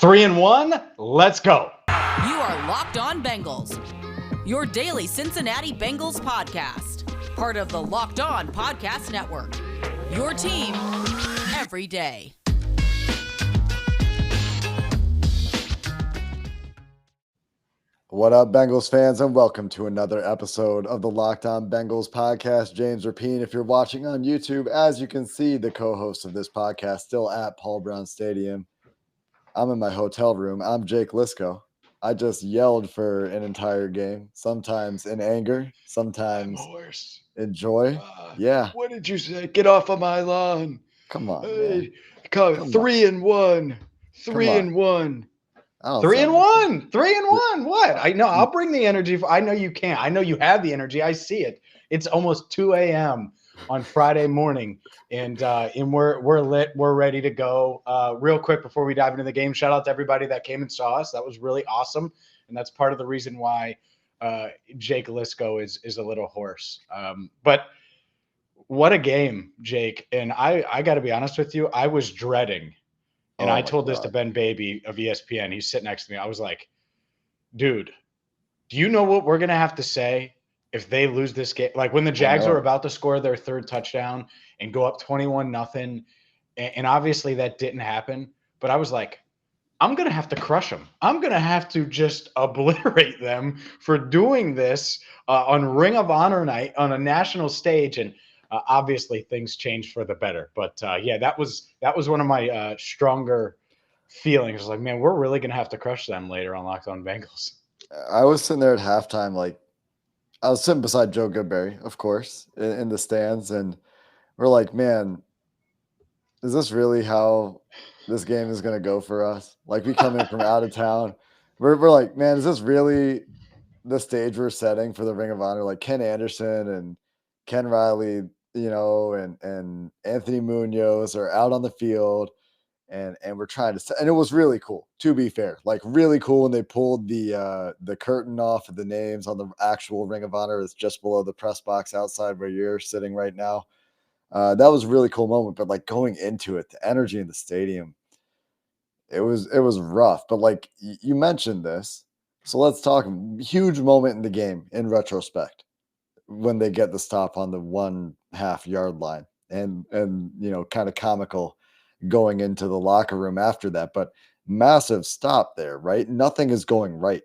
3-1, let's go. You are Locked On Bengals, your daily Cincinnati Bengals podcast, part of the Locked On Podcast Network, your team every day. What up, Bengals fans, and welcome to another episode of the Locked On Bengals podcast. James Rapien, if you're watching on YouTube, as you can see, the co-host of this podcast still at Paul Brown Stadium. I'm in my hotel room. I'm Jake Liscow. I just yelled for an entire game, sometimes in anger, sometimes in joy. Yeah. What did you say? Get off of my lawn. Come on, man. Come 3-1. 3-1. 3-1. 3-1. What? I know. I'll bring the energy. I know you can. I know you have the energy. I see it. It's almost 2 a.m. on Friday morning, and we're lit. We're ready to go. Real quick before we dive into the game, shout out to everybody that came and saw us. That was really awesome, and that's part of the reason why Jake Liscow is a little hoarse. But what a game, Jake! And I got to be honest with you, I was dreading. And I told this to Ben Baby of ESPN. He's sitting next to me. I was like, dude, do you know what we're going to have to say if they lose this game? Like when the Jags are about to score their third touchdown and go up 21-0. And obviously that didn't happen. But I was like, I'm going to have to crush them. I'm going to have to just obliterate them for doing this on Ring of Honor night on a national stage. And obviously things changed for the better, but yeah, that was one of my stronger feelings. Like, man, we're really gonna have to crush them later on Locked On Bengals. I was sitting there at halftime, like I was sitting beside Joe Goodberry, of course, in the stands, and we're like, man, is this really how this game is gonna go for us? Like, we come in from out of town, we're like, man, is this really the stage we're setting for the Ring of Honor? Like Ken Anderson and Ken Riley, you know, and Anthony Munoz are out on the field, and we're trying to, and it was really cool, to be fair, like really cool when they pulled the curtain off of the names on the actual Ring of Honor. It's just below the press box outside where you're sitting right now. That was a really cool moment, but like going into it, the energy in the stadium, it was rough. But like you mentioned this, so let's talk. Huge moment in the game in retrospect, when they get the stop on the 1.5 yard line, and you know, kind of comical going into the locker room after that, but massive stop there, right? Nothing is going right.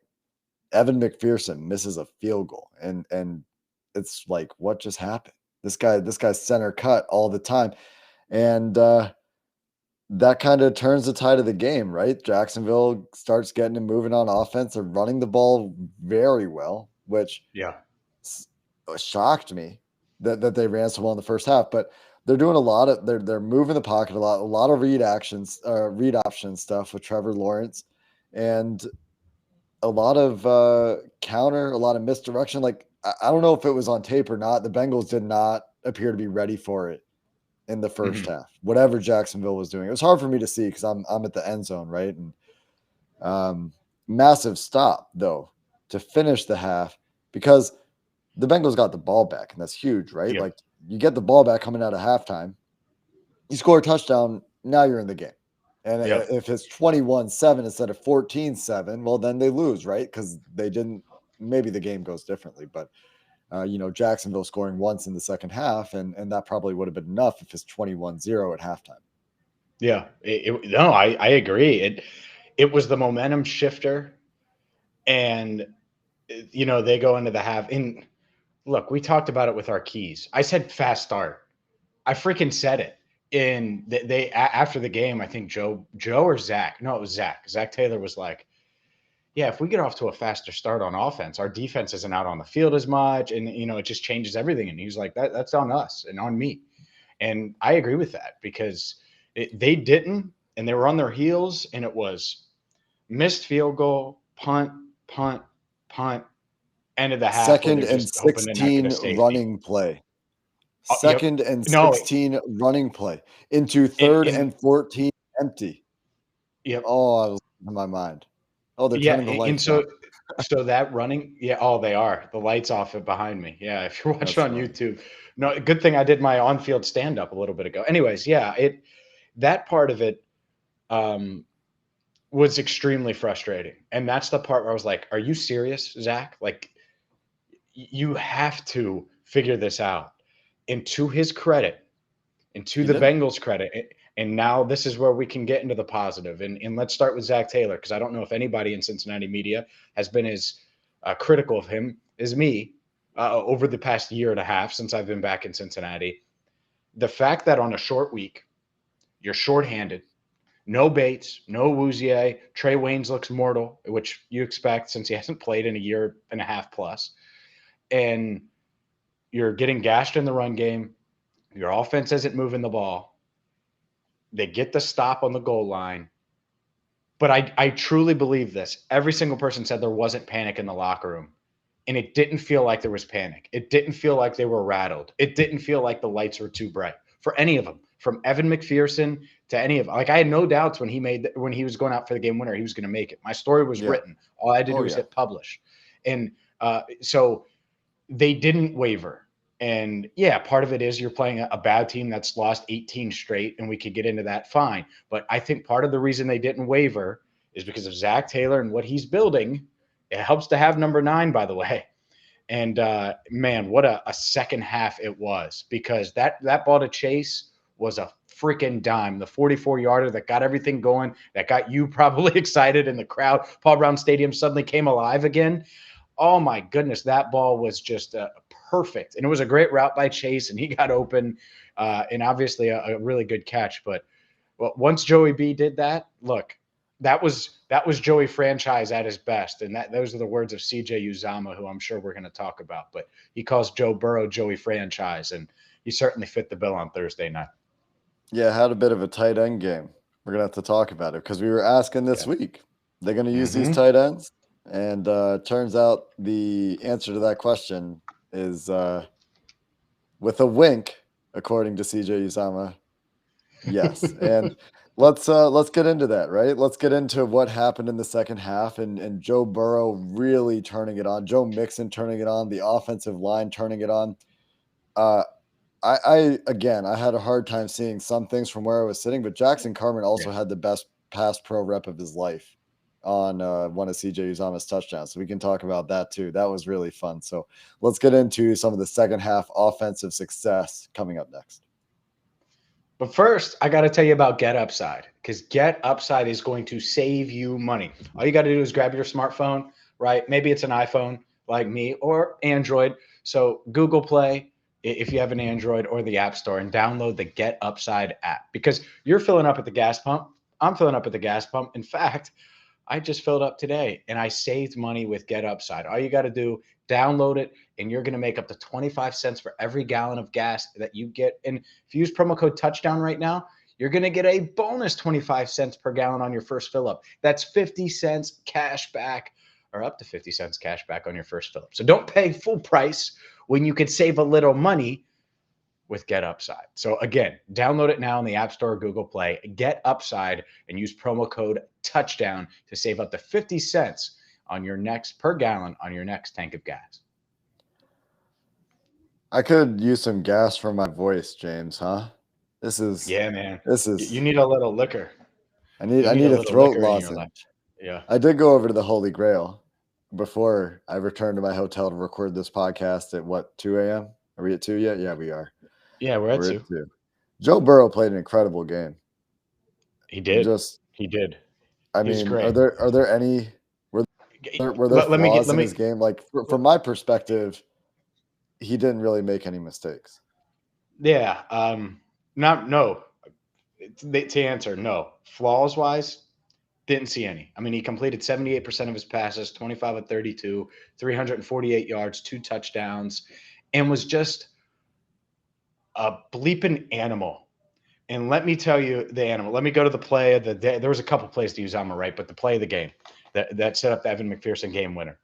Evan McPherson misses a field goal, and it's like, what just happened? This guy's center cut all the time, and that kind of turns the tide of the game, right? Jacksonville starts getting and moving on offense. They're running the ball very well, which shocked me that they ran so well in the first half. But they're doing a lot of they're moving the pocket a lot of read option stuff with Trevor Lawrence, and a lot of counter, a lot of misdirection. Like, I don't know if it was on tape or not. The Bengals did not appear to be ready for it in the first half, whatever Jacksonville was doing. It was hard for me to see because I'm at the end zone, right? And massive stop though to finish the half, because the Bengals got the ball back, and that's huge, right? Like, you get the ball back coming out of halftime, you score a touchdown, now you're in the game. And if it's 21-7 instead of 14-7, well, then they lose, right? Because they didn't. Maybe the game goes differently, but you know, Jacksonville scoring once in the second half, and that probably would have been enough if it's 21-0 at halftime. Yeah, I agree. It was the momentum shifter, and you know, they go into the half. And look, we talked about it with our keys. I said fast start. I freaking said it. And they after the game, I think Joe or Zach. No, it was Zach. Zac Taylor was like, yeah, if we get off to a faster start on offense, our defense isn't out on the field as much, and you know, it just changes everything. And he's like, that's on us and on me. And I agree with that, because they didn't, and they were on their heels, and it was missed field goal, punt, end of the half. Second and 16 running play. Second and 16 running play into third and 14 empty. Yep. Oh, I was in my mind. Oh, they're turning the lights off. So that running, they are. The lights off behind me. Yeah, if you're watching on YouTube. No, good thing I did my on-field stand-up a little bit ago. Anyways, that part of it, was extremely frustrating. And that's the part where I was like, are you serious, Zach? Like, you have to figure this out. And to his credit, and to the Bengals' credit, and now this is where we can get into the positive. And let's start with Zac Taylor, because I don't know if anybody in Cincinnati media has been as critical of him as me over the past year and a half since I've been back in Cincinnati. The fact that on a short week, you're shorthanded, no Bates, no Uzomah, Trey Waynes looks mortal, which you expect since he hasn't played in a year and a half plus, and you're getting gashed in the run game. Your offense isn't moving the ball. They get the stop on the goal line. But I truly believe this. Every single person said there wasn't panic in the locker room. And it didn't feel like there was panic. It didn't feel like they were rattled. It didn't feel like the lights were too bright for any of them, from Evan McPherson to any of them. Like, I had no doubts when he was going out for the game winner, he was going to make it. My story was written. All I had to do was hit publish. And so they didn't waver. And part of it is you're playing a bad team that's lost 18 straight, and we could get into that, fine. But I think part of the reason they didn't waver is because of Zac Taylor and what he's building. It helps to have number 9, by the way. And man, what a second half it was, because that ball to Chase was a freaking dime. The 44-yarder that got everything going, that got you probably excited in the crowd. Paul Brown Stadium suddenly came alive again. Oh my goodness, that ball was just perfect. And it was a great route by Chase, and he got open, and obviously a really good catch. But once Joey B did that, look, that was Joey franchise at his best. And those are the words of CJ Uzomah, who I'm sure we're going to talk about. But he calls Joe Burrow Joey franchise, and he certainly fit the bill on Thursday night. Yeah, had a bit of a tight end game. We're going to have to talk about it, because we were asking this week, they're going to use these tight ends? And turns out the answer to that question is with a wink, according to CJ Uzomah, yes. And let's get into that, right? Let's get into what happened in the second half, and Joe Burrow really turning it on, Joe Mixon turning it on, the offensive line turning it on. I had a hard time seeing some things from where I was sitting, but Jackson Carman also had the best pass pro rep of his life on one of CJ Uzomah's touchdowns. So we can talk about that too. That was really fun. So let's get into some of the second half offensive success coming up next. But first, I got to tell you about Get Upside, because Get Upside is going to save you money. All you got to do is grab your smartphone, right? Maybe it's an iPhone like me, or Android. So Google Play, if you have an Android, or the App Store, and download the Get Upside app, because you're filling up at the gas pump. I'm filling up at the gas pump. In fact, I just filled up today, and I saved money with Get Upside. All you got to do, download it, and you're going to make up to 25 cents for every gallon of gas that you get. And if you use promo code touchdown right now, you're going to get a bonus 25 cents per gallon on your first fill up. That's 50 cents cash back, or up to 50 cents cash back on your first fill up. So don't pay full price when you could save a little money with Get Upside. So again, download it now in the App Store or Google Play. Get Upside and use promo code touchdown to save up to 50 cents on your next per gallon on your next tank of gas. I could use some gas for my voice, James, huh? Man. You need a little liquor. I need a throat lozenge. Yeah. I did go over to the Holy Grail before I returned to my hotel to record this podcast at 2 a.m.? Are we at 2 yet? Yeah, we are. Yeah, we're at 2. Joe Burrow played an incredible game. He did. He did. I mean, great. Are there any were there flaws in his game? Like from my perspective, he didn't really make any mistakes. Yeah. No. To answer, no. Flaws wise, didn't see any. I mean, he completed 78% of his passes, 25 of 32, 348 yards, 2 touchdowns, and was just a bleeping animal. And let me tell you the animal. Let me go to the play of the day. There was a couple plays to use Uzomah, right? But the play of the game that set up the Evan McPherson game winner.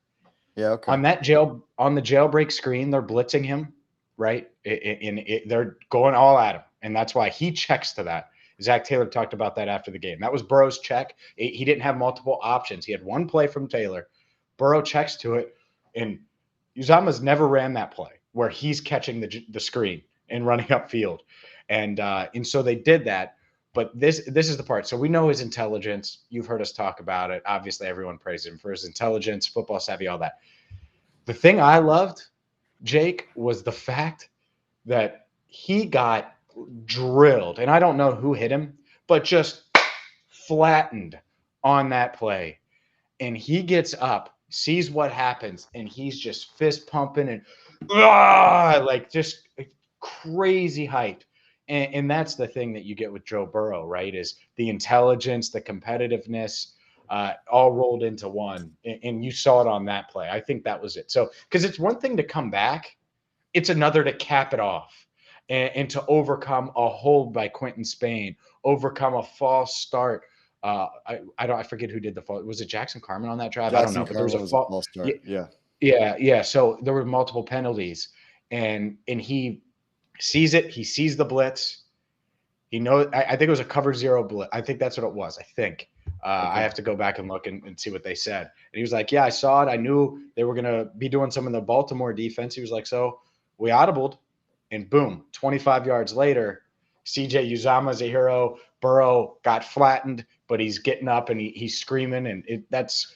Yeah, okay. On the jailbreak screen, they're blitzing him, right? They're going all at him. And that's why he checks to that. Zac Taylor talked about that after the game. That was Burrow's check. He didn't have multiple options. He had one play from Taylor. Burrow checks to it. And Uzomah's never ran that play where he's catching the screen and running upfield. And so they did that. But this is the part. So we know his intelligence. You've heard us talk about it. Obviously, everyone praises him for his intelligence, football savvy, all that. The thing I loved, Jake, was the fact that he got drilled, and I don't know who hit him, but just flattened on that play. And he gets up, sees what happens, and he's just fist pumping and like just crazy hype. And that's the thing that you get with Joe Burrow, right? Is the intelligence, the competitiveness, all rolled into one. And you saw it on that play. I think that was it. So, because it's one thing to come back, it's another to cap it off and to overcome a hold by Quentin Spain, overcome a false start. I forget who did the fault. Was it Jackson Carman on that drive? I don't know, but there was a false start. Yeah. So there were multiple penalties, and he sees it. He sees the blitz. He knows. I think it was a cover zero blitz. I think that's what it was. I think. I have to go back and look and see what they said. And he was like, "Yeah, I saw it. I knew they were going to be doing some of the Baltimore defense." He was like, "So we audibled, and boom, 25 yards later, CJ Uzomah's a hero. Burrow got flattened, but he's getting up and he's screaming, and that's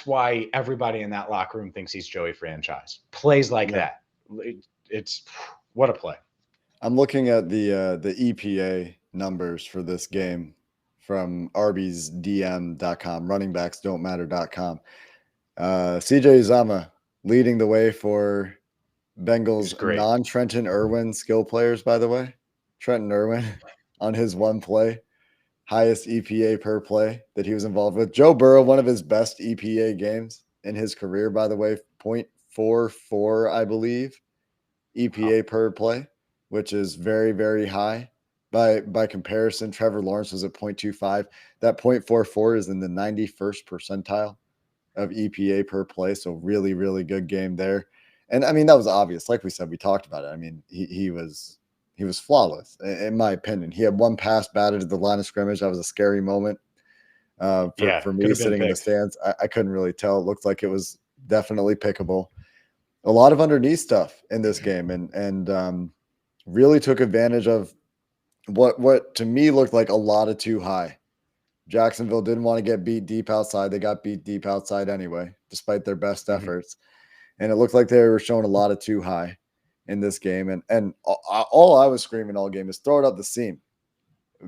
why everybody in that locker room thinks he's Joey Franchise. Plays like that. It's what a play." I'm looking at the EPA numbers for this game from arbysdm.com, runningbacksdon'tmatter.com. CJ Uzomah leading the way for Bengals non-Trenton Irwin skill players, by the way. Trenton Irwin on his one play, highest EPA per play that he was involved with. Joe Burrow, one of his best EPA games in his career, by the way, 0.44, I believe, EPA per play, which is very, very high. By comparison, Trevor Lawrence was at 0.25. That 0.44 is in the 91st percentile of EPA per play. So really, really good game there. And I mean, that was obvious. Like we said, we talked about it. I mean, he was flawless, in my opinion. He had one pass batted at the line of scrimmage. That was a scary moment for me sitting in the stands. I couldn't really tell. It looked like it was definitely pickable. A lot of underneath stuff in this game, and really took advantage of what to me looked like a lot of too high. Jacksonville didn't want to get beat deep outside. They got beat deep outside anyway, despite their best efforts. And it looked like they were showing a lot of too high in this game. And all I was screaming all game is throw it up the seam.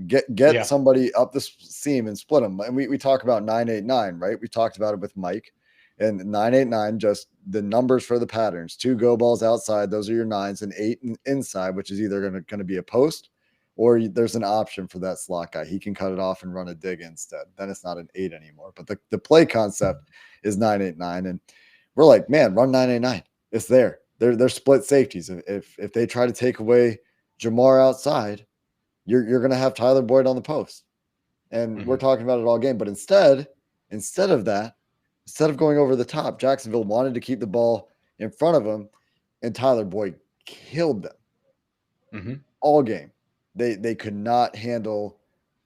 Get somebody up the seam and split them. And we talk about 9-8-9, right? We talked about it with Mike. And 9-8-9, just the numbers for the patterns. 2 go balls outside, those are your 9s, and 8 inside, which is either going to be a post or there's an option for that slot guy. He can cut it off and run a dig instead. Then it's not an 8 anymore. But the play concept is 9-8-9. And we're like, man, run 9-8-9. It's there. They're split safeties. If they try to take away Jamar outside, you're going to have Tyler Boyd on the post. And we're talking about it all game. But instead of that, instead of going over the top, Jacksonville wanted to keep the ball in front of them, and Tyler Boyd killed them all game. They could not handle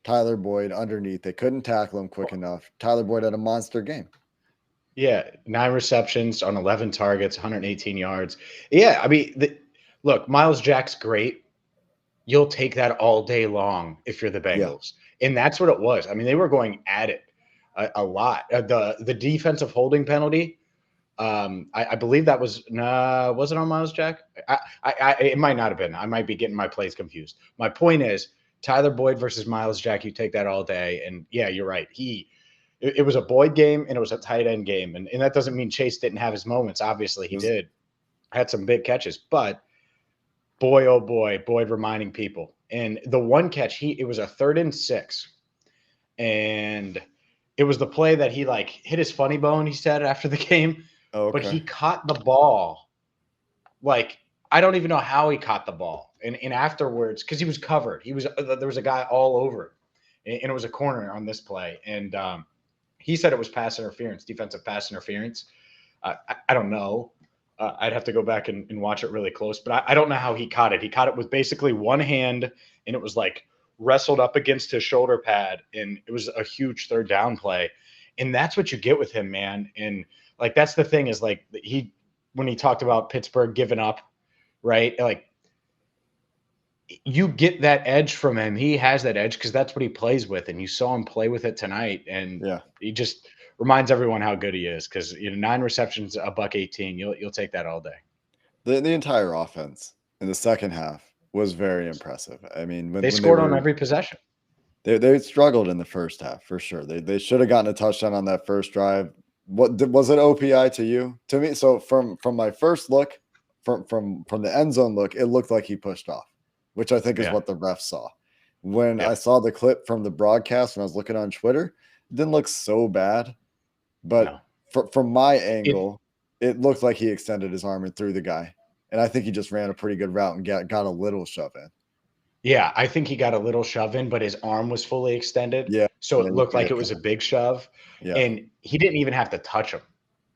Tyler Boyd underneath. They couldn't tackle him quick enough. Tyler Boyd had a monster game. Yeah, 9 receptions on 11 targets, 118 yards. Yeah, I mean, look, Miles Jack's great. You'll take that all day long if you're the Bengals. Yeah. And that's what it was. I mean, they were going at it a lot. The defensive holding penalty, I believe that was was it on Miles Jack? It might not have been. I might be getting my plays confused. My point is Tyler Boyd versus Miles Jack. You take that all day, and yeah, you're right. It was a Boyd game and it was a tight end game, and that doesn't mean Chase didn't have his moments. Obviously, he did. Had some big catches, but boy, oh boy, Boyd reminding people. And the one catch, it was a 3rd and 6, and it was the play that he hit his funny bone, he said after the game. Oh, okay. But he caught the ball. I don't even know how he caught the ball. And afterwards, because he was covered, there was a guy all over it. And it was a corner on this play. And he said it was pass interference, defensive pass interference. I don't know. I'd have to go back and watch it really close. But I don't know how he caught it. He caught it with basically one hand, and it was wrestled up against his shoulder pad, and it was a huge 3rd down play. And that's what you get with him, man. And that's the thing is when he talked about Pittsburgh giving up, right? you get that edge from him. He has that edge because that's what he plays with, and you saw him play with it tonight. And he just reminds everyone how good he is because 9 receptions, $118. You'll take that all day. The entire offense in the second half was very impressive. I mean, when they scored on every possession. They struggled in the first half for sure. They should have gotten a touchdown on that first drive. What was it OPI to you? To me, so from my first look, from the end zone look, it looked like he pushed off, which I think is what the refs saw. When I saw the clip from the broadcast when I was looking on Twitter, it didn't look so bad. But from my angle, it looked like he extended his arm and threw the guy. And I think he just ran a pretty good route and got a little shove in. Yeah, I think he got a little shove in, but his arm was fully extended. Yeah. So it looked like it was a big shove. Yeah. And he didn't even have to touch him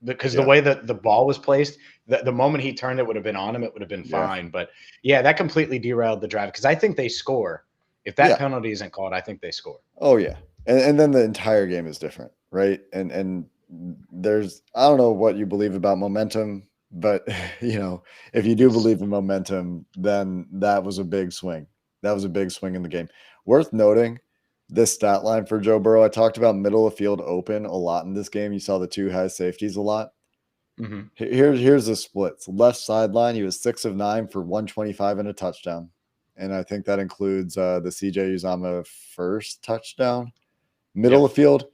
because the way that the ball was placed, the moment he turned, it would have been on him. It would have been fine. But that completely derailed the drive because I think they score. If that penalty isn't called, I think they score. Oh, yeah. And then the entire game is different, right? And there's, I don't know what you believe about momentum, but, if you do believe in momentum, then that was a big swing. That was a big swing in the game. Worth noting, this stat line for Joe Burrow, I talked about middle of field open a lot in this game. You saw the 2 high safeties a lot. Mm-hmm. Here's the splits. Left sideline, he was 6 of 9 for 125 and a touchdown. And I think that includes the CJ Uzomah first touchdown. Middle of field,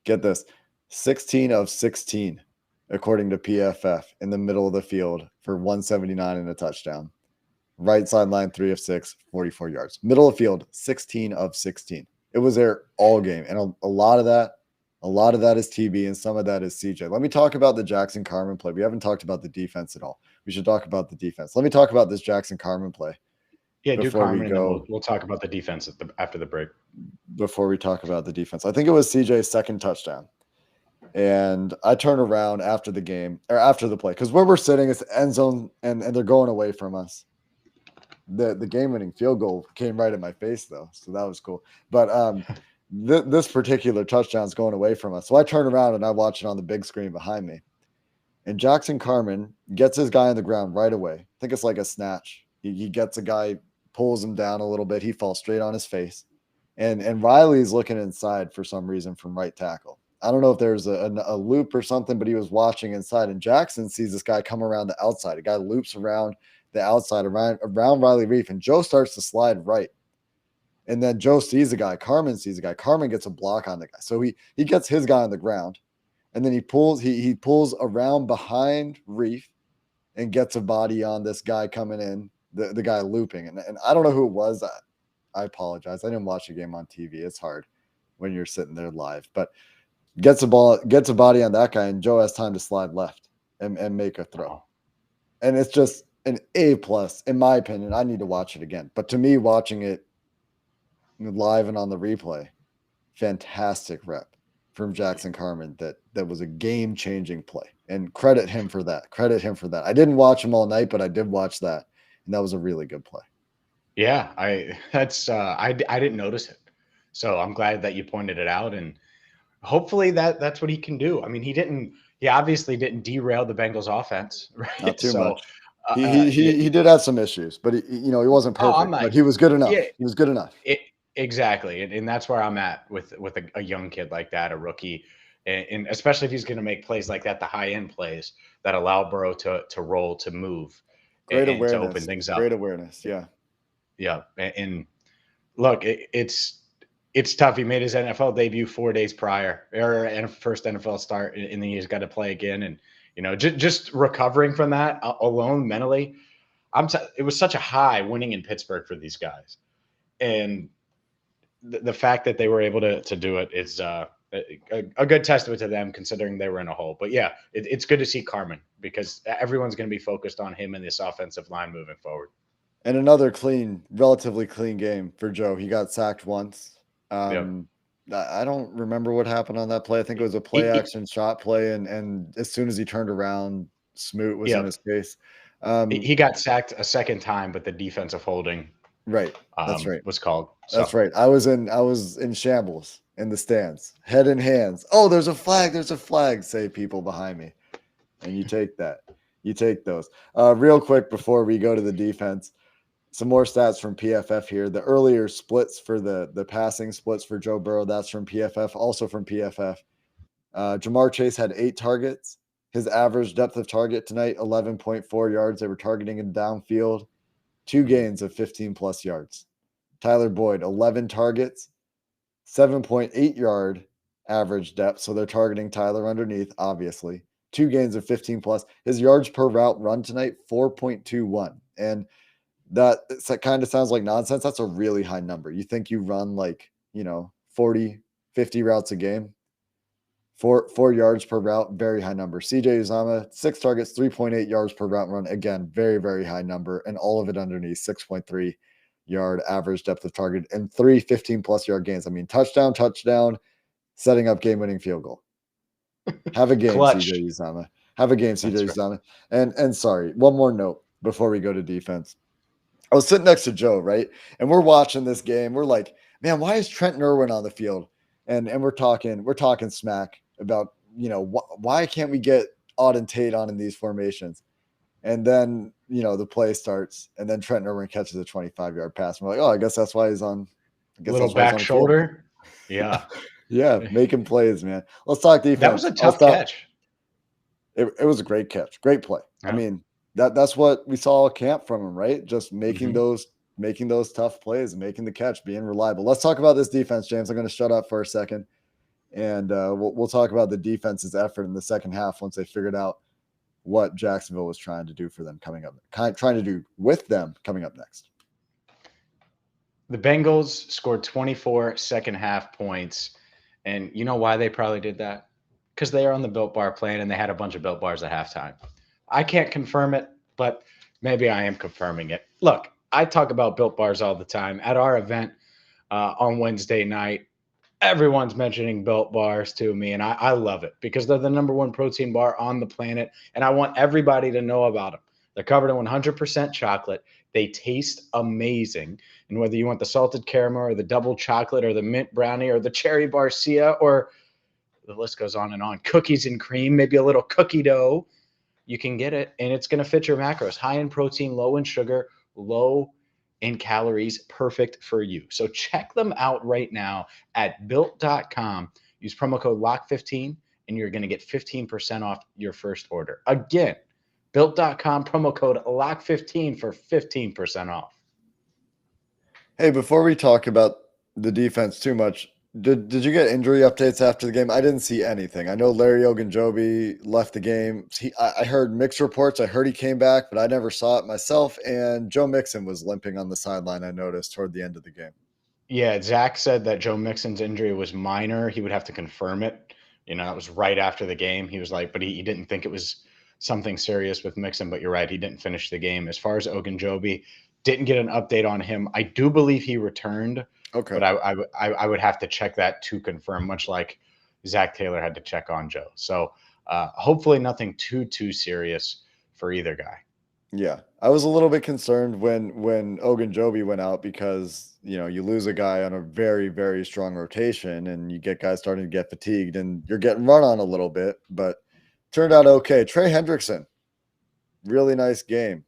get this, 16 of 16, according to PFF, in the middle of the field for 179 and a touchdown. Right sideline, 3 of 6, 44 yards. Middle of field, 16 of 16. It was there all game. And a lot of that is TB and some of that is CJ. Let me talk about the Jackson Carman play. We haven't talked about the defense at all. We should talk about the defense. Let me talk about this Jackson Carman play. Yeah, do Carman, and then we'll talk about the defense after the break. Before we talk about the defense, I think it was CJ's second touchdown. And I turn around after the game, or after the play, because where we're sitting is the end zone, and they're going away from us. The game-winning field goal came right in my face, though, so that was cool. But this particular touchdown is going away from us. So I turn around, and I watch it on the big screen behind me. And Jackson Carman gets his guy on the ground right away. I think it's like a snatch. He gets a guy, pulls him down a little bit. He falls straight on his face. And Riley's looking inside for some reason from right tackle. I don't know if there's a loop or something, but he was watching inside. And Jackson sees this guy come around the outside. A guy loops around the outside, around Riley Reef, and Joe starts to slide right. And then Joe sees the guy. Carman sees the guy. Carman gets a block on the guy. So he gets his guy on the ground. And then he pulls around behind Reef and gets a body on this guy coming in, the guy looping. And I don't know who it was. I apologize. I didn't watch the game on TV. It's hard when you're sitting there live. But gets a body on that guy, and Joe has time to slide left and make a throw. And it's just an A+, in my opinion. I need to watch it again. But to me, watching it live and on the replay, fantastic rep from Jackson Carman. That was a game-changing play. And credit him for that. I didn't watch him all night, but I did watch that. And that was a really good play. Yeah, I didn't notice it. So I'm glad that you pointed it out. And hopefully that's what he can do. I mean, he obviously didn't derail the Bengals offense, right? Not too much. He did have some issues, but he wasn't perfect, but he was good enough. Yeah, he was good enough. Exactly. And that's where I'm at with a young kid like that, a rookie. And especially if he's going to make plays like that, the high end plays that allow Burrow to roll, to move, great and awareness, to open things up. Great awareness. Yeah. Yeah. And look, it's tough. He made his NFL debut 4 days prior, or first NFL start, and then he's got to play again. And, just recovering from that alone mentally, it was such a high winning in Pittsburgh for these guys. And the fact that they were able to do it is a good testament to them, considering they were in a hole. But yeah, it's good to see Carman, because everyone's going to be focused on him in this offensive line moving forward. And another relatively clean game for Joe. He got sacked once. I don't remember what happened on that play. I think it was a play action shot play. And as soon as he turned around, Smoot was in his face. He got sacked a second time, but the defensive holding. Right. That's right. Was called. So. That's right. I was in shambles in the stands, head in hands. Oh, there's a flag, say people behind me. And you take that. You take those. Real quick before we go to the defense, Some more stats from PFF here. The earlier splits for the passing splits for Joe Burrow, that's from PFF, also from PFF. Jamar Chase had 8 targets. His average depth of target tonight, 11.4 yards. They were targeting him downfield. 2 gains of 15-plus yards. Tyler Boyd, 11 targets, 7.8 yard average depth. So they're targeting Tyler underneath, obviously. 2 gains of 15-plus. His yards per route run tonight, 4.21. And that kind of sounds like nonsense. That's a really high number. You think you run 40, 50 routes a game? 4 yards per route, very high number. CJ Uzomah, 6 targets, 3.8 yards per route run. Again, very, very high number. And all of it underneath, 6.3 yard average depth of target and 3 15-plus yard gains. I mean, touchdown, setting up game-winning field goal. Have a game, CJ Uzomah. Have a game, CJ Uzomah. And sorry, one more note before we go to defense. I was sitting next to Joe, right? And we're watching this game. We're like, man, why is Trent Irwin on the field? And we're talking smack about, why can't we get Auden Tate on in these formations? And then, the play starts, and then Trent Irwin catches a 25-yard pass. And we're like, oh, I guess that's why he's on. Little back shoulder. Yeah. Yeah, making plays, man. Let's talk defense. That was a tough catch. It was a great catch. Great play. Yeah. I mean, that's what we saw camp from him, right? Just making those tough plays, making the catch, being reliable. Let's talk about this defense, James. I'm going to shut up for a second, and we'll talk about the defense's effort in the second half once they figured out what Jacksonville was trying to do for them coming up next. The Bengals scored 24 second half points, and you know why they probably did that? Because they are on the Built Bar plan, and they had a bunch of Built Bars at halftime. I can't confirm it, but maybe I am confirming it. Look, I talk about Built Bars all the time. At our event on Wednesday night, everyone's mentioning Built Bars to me, and I love it because they're the number 1 protein bar on the planet, and I want everybody to know about them. They're covered in 100% chocolate. They taste amazing, and whether you want the salted caramel or the double chocolate or the mint brownie or the cherry barcia or the list goes on and on, cookies and cream, maybe a little cookie dough, you can get it, and it's going to fit your macros. High in protein, low in sugar, low in calories, perfect for you. So check them out right now at built.com. Use promo code LOCK15, and you're going to get 15% off your first order. Again, built.com, promo code LOCK15 for 15% off. Hey, before we talk about the defense too much, did you get injury updates after the game? I didn't see anything. I know Larry Ogunjobi left the game. I heard mixed reports. I heard he came back, but I never saw it myself. And Joe Mixon was limping on the sideline, I noticed, toward the end of the game. Yeah, Zach said that Joe Mixon's injury was minor. He would have to confirm it. That was right after the game. He was like, but he didn't think it was something serious with Mixon. But you're right, he didn't finish the game. As far as Ogunjobi, didn't get an update on him. I do believe he returned. Okay. But I would have to check that to confirm, much like Zac Taylor had to check on Joe. So hopefully nothing too serious for either guy. Yeah. I was a little bit concerned when Ogunjobi went out because, you lose a guy on a very, very strong rotation and you get guys starting to get fatigued and you're getting run on a little bit, but turned out okay. Trey Hendrickson, really nice game.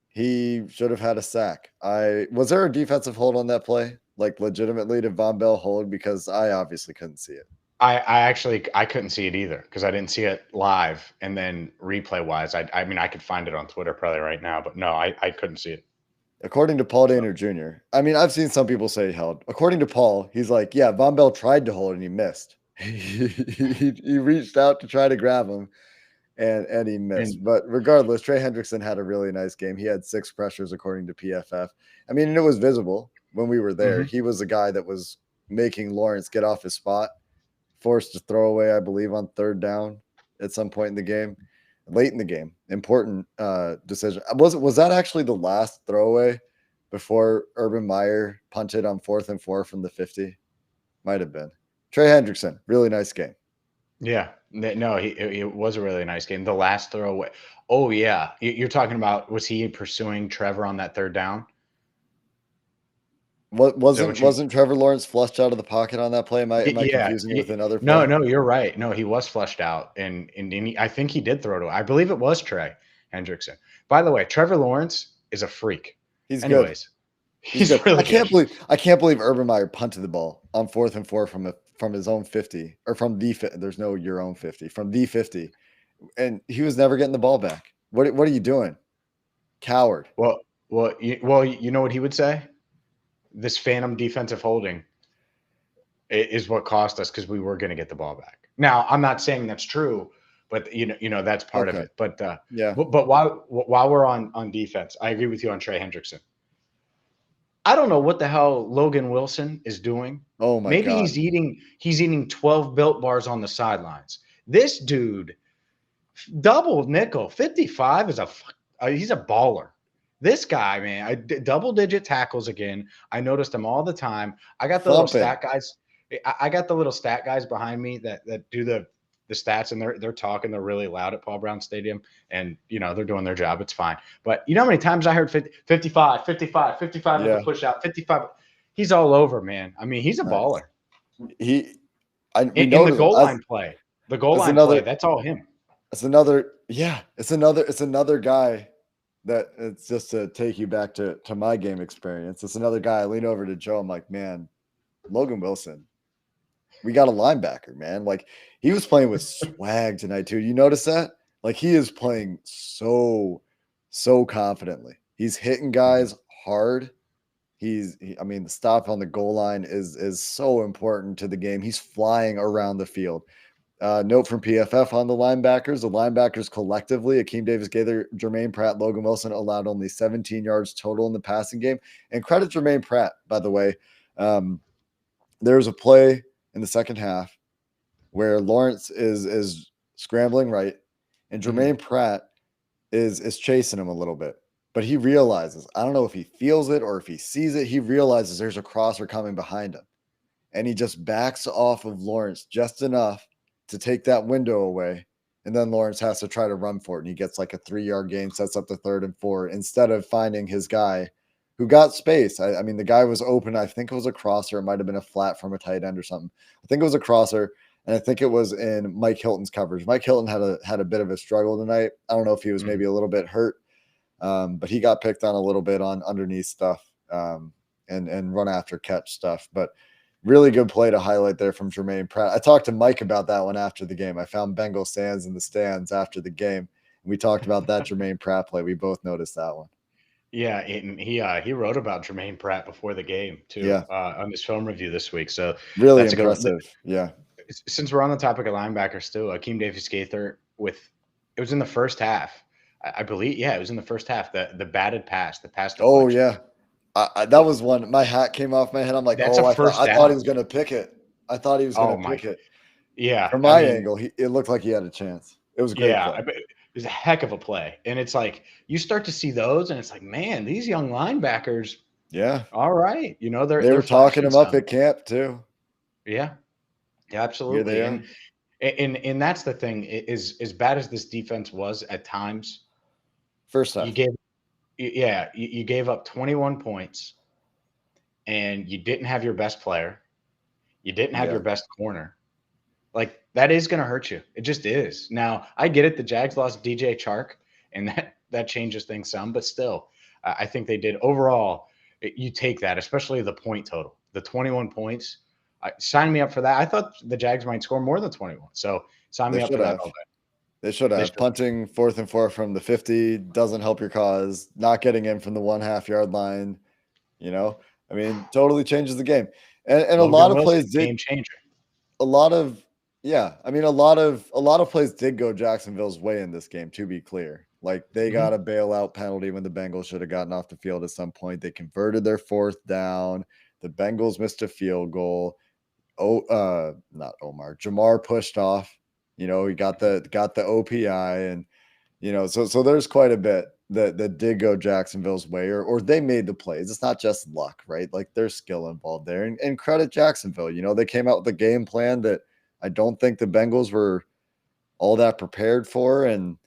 He should have had a sack. Was there a defensive hold on that play? Like legitimately did Von Bell hold? Because I obviously couldn't see it. I couldn't see it either because I didn't see it live, and then replay wise, I mean I could find it on Twitter probably right now, but no, I couldn't see it. According to Paul Dehner Jr., I mean I've seen some people say he held. According to Paul, he's like, yeah, Von Bell tried to hold and he missed. he reached out to try to grab him, and he missed. But regardless, Trey Hendrickson had a really nice game. He had 6 pressures according to PFF. I mean, it was visible when we were there. He was the guy that was making Lawrence get off his spot, forced to throw away, I believe, on 3rd down at some point in the game, late in the game. Important decision. Was that actually the last throwaway before Urban Meyer punted on 4th and 4 from the 50? Might have been. Trey Hendrickson, really nice game. Yeah. No, it was a really nice game. The last throwaway. Oh, yeah. You're talking about, was he pursuing Trevor on that 3rd down? Wasn't Trevor Lawrence flushed out of the pocket on that play? Am I confusing it with another play? No, you're right. No, he was flushed out, and I think he did throw to. I believe it was Trey Hendrickson. By the way, Trevor Lawrence is a freak. He's Anyways, good. He's good. Really I can't believe Urban Meyer punted the ball on 4th and 4 from his own 50 or from the there's no your own 50 from the 50, and he was never getting the ball back. What are you doing, coward? Well, you know what he would say? This phantom defensive holding is what cost us because we were going to get the ball back. Now, I'm not saying that's true, but that's part of it. But yeah. But while we're on defense, I agree with you on Trey Hendrickson. I don't know what the hell Logan Wilson is doing. Oh my Maybe God. he's eating 12 Built Bars on the sidelines. This dude, double nickel, 55 he's a baller. This guy, man, double-digit tackles again. I noticed him all the time. I got the little stat guys. I got the little stat guys behind me that do the stats, and they're talking. They're really loud at Paul Brown Stadium, and they're doing their job. It's fine. But you know how many times I heard 55 at the push out, 55. He's all over, man. I mean, he's a baller. In the goal line play. The goal line play, that's all him. It's another guy that it's just to take you back to my game experience. It's another guy. I lean over to Joe. I'm like, man, Logan Wilson, we got a linebacker, man. Like, he was playing with swag tonight too. You notice that? Like, he is playing so confidently. He's hitting guys hard. I mean, the stop on the goal line is so important to the game. He's flying around the field. Note from PFF on the linebackers. The linebackers collectively, Akeem Davis-Gaither, Jermaine Pratt, Logan Wilson, allowed only 17 yards total in the passing game. And credit Jermaine Pratt, by the way. There's a play in the second half where Lawrence is scrambling right, and Jermaine Pratt is chasing him a little bit. But he realizes, I don't know if he feels it or if he sees it, he realizes there's a crosser coming behind him. And he just backs off of Lawrence just enough to take that window away. And then Lawrence has to try to run for it. And he gets like a 3-yard gain, sets up the 3rd and 4, instead of finding his guy who got space. I mean, the guy was open. I think it was a crosser. It might have been a flat from a tight end or something. I think it was a crosser. And I think it was in Mike Hilton's coverage. Mike Hilton had a bit of a struggle tonight. I don't know if he was maybe a little bit hurt. But he got picked on a little bit on underneath stuff and run after catch stuff. But really good play to highlight there from Jermaine Pratt. I talked to Mike about that one after the game. I found Bengal stands in the stands after the game. We talked about that Jermaine Pratt play. We both noticed that one. Yeah, and he wrote about Jermaine Pratt before the game too. On his film review this week. So really impressive. Yeah. Since we're on the topic of linebackers too, Akeem Davis-Gaither it was in the first half. I believe, it was in the first half. The batted pass, the pass. Oh yeah, that was one. My hat came off my head. I'm like, I thought he was going to pick it. I thought he was going to pick it. Yeah, from my angle, it looked like he had a chance. It was a great play. It was a heck of a play, and it's like you start to see those, and it's like, man, these young linebackers. Yeah. All right, they were talking him up at camp too. Yeah, absolutely. And that's the thing. Is as bad as this defense was at times. First half. You gave up 21 points, and you didn't have your best player. You didn't have your best corner. Like, that is going to hurt you. It just is. Now, I get it. The Jags lost DJ Chark, and that changes things some. But still, I think they did. Overall, you take that, especially the point total. The 21 points. Sign me up for that. I thought the Jags might score more than 21. So sign me up for that all day. They should have. Punting 4th and 4 from the 50 doesn't help your cause. Not getting in from the 1.5 yard line, I mean, totally changes the game. And a lot of plays did. Game changer. A lot of plays did go Jacksonville's way in this game, to be clear. Like, they got a bailout penalty when the Bengals should have gotten off the field at some point. They converted their 4th down. The Bengals missed a field goal. Not Omar. Jamar pushed off. He got the OPI, and so there's quite a bit that did go Jacksonville's way, or they made the plays. It's not just luck, right? Like, there's skill involved there, and credit Jacksonville. They came out with a game plan that I don't think the Bengals were all that prepared for, and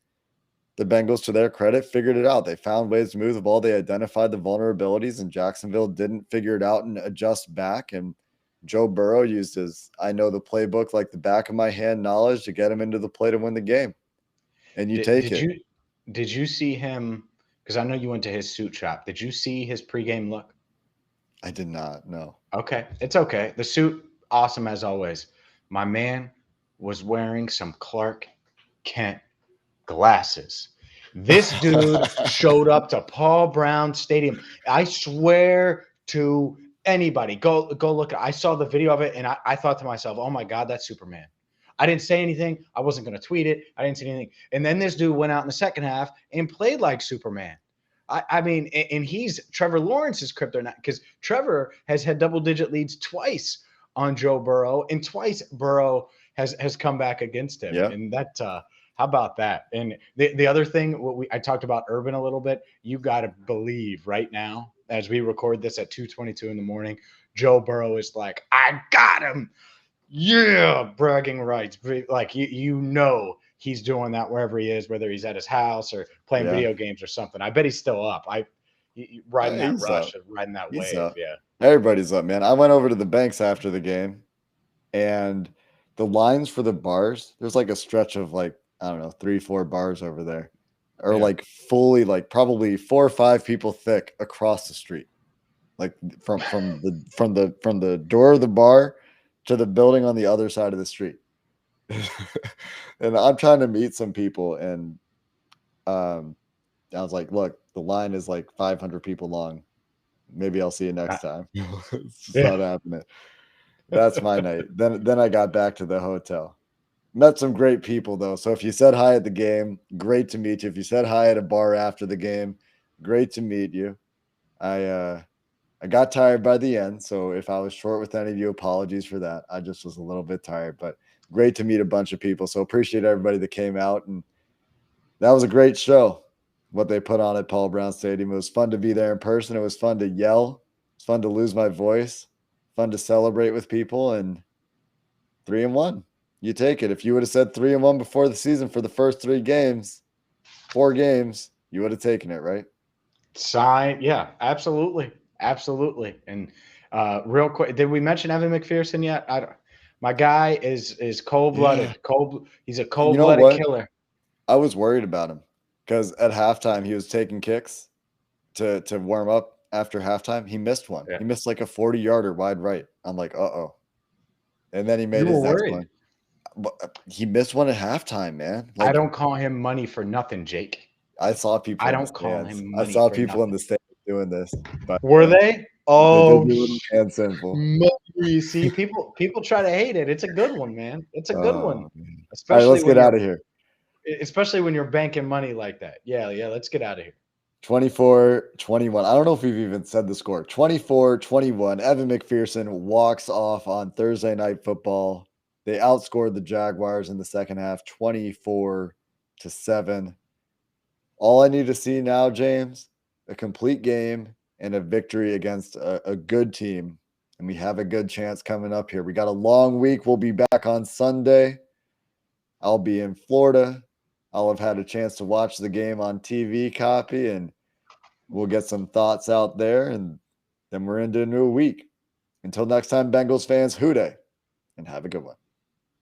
the Bengals, to their credit, figured it out. They found ways to move the ball. They identified the vulnerabilities, and Jacksonville didn't figure it out and adjust back. And Joe Burrow used his I know the playbook like the back of my hand knowledge to get him into the play to win the game. And you take it. Did you see him because I know you went to his suit shop. Did you see his pregame look? I did not. No. Okay, it's okay. The suit, awesome as always. My man was wearing some Clark Kent glasses. This dude showed up to Paul Brown Stadium. I swear to anybody, go look. I saw the video of it, and I thought to myself, oh my God, that's Superman. I didn't say anything. I wasn't going to tweet it. I didn't say anything. And then this dude went out in the second half and played like Superman. I mean, and he's Trevor Lawrence's kryptonite because Trevor has had double-digit leads twice on Joe Burrow, and twice Burrow has come back against him. Yep. And that, how about that? And the other thing, I talked about Urban a little bit. You got to believe right now, as we record this at 2:22 in the morning, Joe Burrow is like, I got him. Yeah, bragging rights. Like you know he's doing that wherever he is, whether he's at his house or playing video games or something. I bet he's still up. Riding that rush, riding that wave. Up. Yeah, everybody's up, man. I went over to the banks after the game, and the lines for the bars. There's like a stretch of like, I don't know, 3-4 bars over there, or like fully like probably 4 or 5 people thick across the street, like from the door of the bar to the building on the other side of the street. And I'm trying to meet some people, and I was like, look, the line is like 500 people long. Maybe I'll see you next time. It's just not happening. That's my night. Then I got back to the hotel. Met some great people, though. So if you said hi at the game, great to meet you. If you said hi at a bar after the game, great to meet you. I got tired by the end, so if I was short with any of you, apologies for that. I just was a little bit tired, but great to meet a bunch of people. So appreciate everybody that came out, and that was a great show, what they put on at Paul Brown Stadium. It was fun to be there in person. It was fun to yell. It's fun to lose my voice, fun to celebrate with people, and 3-1. You take it. If you would have said 3-1 before the season for the first 4 games, you would have taken it, right? Yeah, absolutely. Absolutely. And real quick, did we mention Evan McPherson yet? My guy is cold-blooded. Yeah. He's a cold-blooded killer. I was worried about him because at halftime he was taking kicks to warm up after halftime. He missed one. Yeah. He missed like a 40-yarder wide right. I'm like, uh-oh. And then he made his next one. He missed one at halftime, man. Like, I don't call him money for nothing, Jake. I saw people. I don't call him money. I saw people in the stands doing this. But were they? Oh, and simple. You see, people try to hate it. It's a good one, man. It's a good one. Especially all right, let's get out of here. Especially when you're banking money like that. Yeah, let's get out of here. 24-21. I don't know if we've even said the score. 24-21. Evan McPherson walks off on Thursday Night Football. They outscored the Jaguars in the second half, 24-7. All I need to see now, James, a complete game and a victory against a good team. And we have a good chance coming up here. We got a long week. We'll be back on Sunday. I'll be in Florida. I'll have had a chance to watch the game on TV copy, and we'll get some thoughts out there, and then we're into a new week. Until next time, Bengals fans, hoo-day, and have a good one.